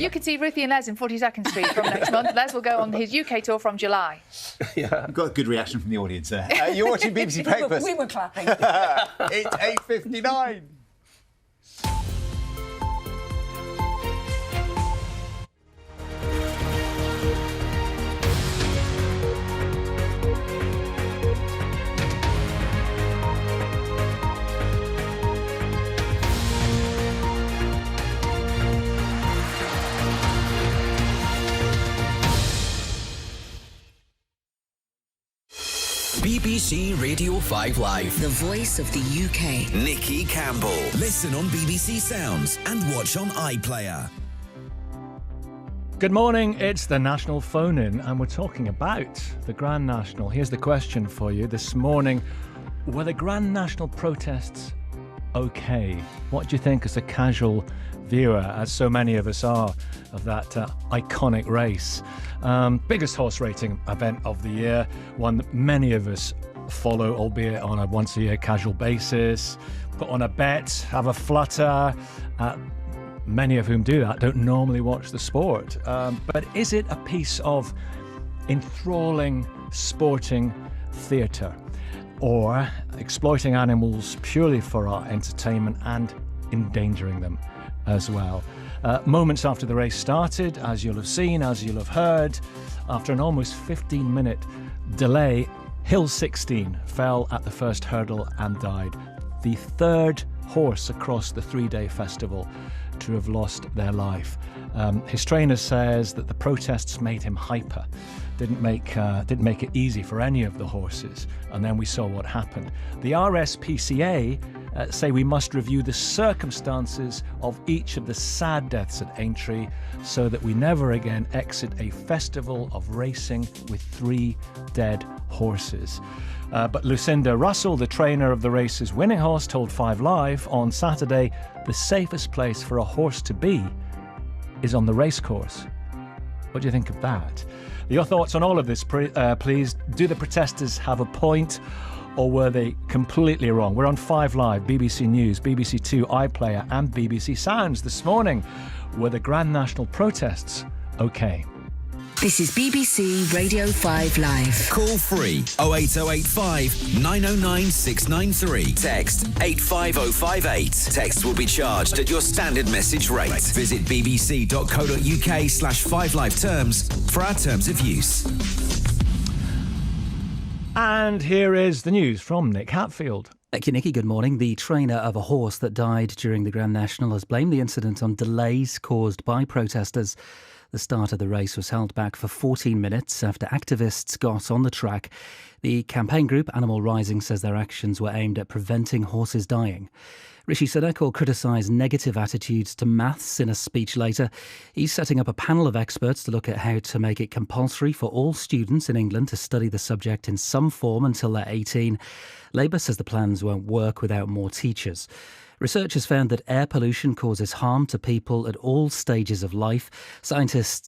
You can see Ruthie and Les in 42nd Street from next month. Les will go on his UK tour from July. Yeah. Got a good reaction from the audience there. You're watching BBC Breakfast. We were clapping. It's 8:59. BBC Radio 5 Live. The voice of the UK. Nicky Campbell. Listen on BBC Sounds and watch on iPlayer. Good morning, it's the National Phone-In and we're talking about the Grand National. Here's the question for you this morning. Were the Grand National protests okay? What do you think as a casual viewer, as so many of us are, of that iconic race? Biggest horse racing event of the year, one that many of us follow, albeit on a once-a-year casual basis, put on a bet, have a flutter. Many of whom do that don't normally watch the sport. But is it a piece of enthralling sporting theatre, or exploiting animals purely for our entertainment and endangering them as well? Moments after the race started, as you'll have seen, as you'll have heard, after an almost 15-minute delay, Hill 16 fell at the first hurdle and died. The third horse across the three-day festival to have lost their life. His trainer says that the protests made him hyper, didn't make it easy for any of the horses, and then we saw what happened. The RSPCA say we must review the circumstances of each of the sad deaths at Aintree so that we never again exit a festival of racing with 3 dead horses. But Lucinda Russell, the trainer of the race's winning horse, told 5 Live on Saturday the safest place for a horse to be is on the racecourse. What do you think of that? Your thoughts on all of this, please. Do the protesters have a point, or were they completely wrong? We're on 5 Live, BBC News, BBC 2, iPlayer and BBC Sounds this morning. Were the Grand National protests okay? This is BBC Radio 5 Live. Call free 08085 909 693. Text 85058. Text will be charged at your standard message rate. Visit bbc.co.uk/5live terms for our terms of use. And here is the news from Nick Hatfield. Thank you, Nicky. Good morning. The trainer of a horse that died during the Grand National has blamed the incident on delays caused by protesters. The start of the race was held back for 14 minutes after activists got on the track. The campaign group Animal Rising says their actions were aimed at preventing horses dying. Rishi Sunak will criticise negative attitudes to maths in a speech later. He's setting up a panel of experts to look at how to make it compulsory for all students in England to study the subject in some form until they're 18. Labour says the plans won't work without more teachers. Research has found that air pollution causes harm to people at all stages of life. Scientists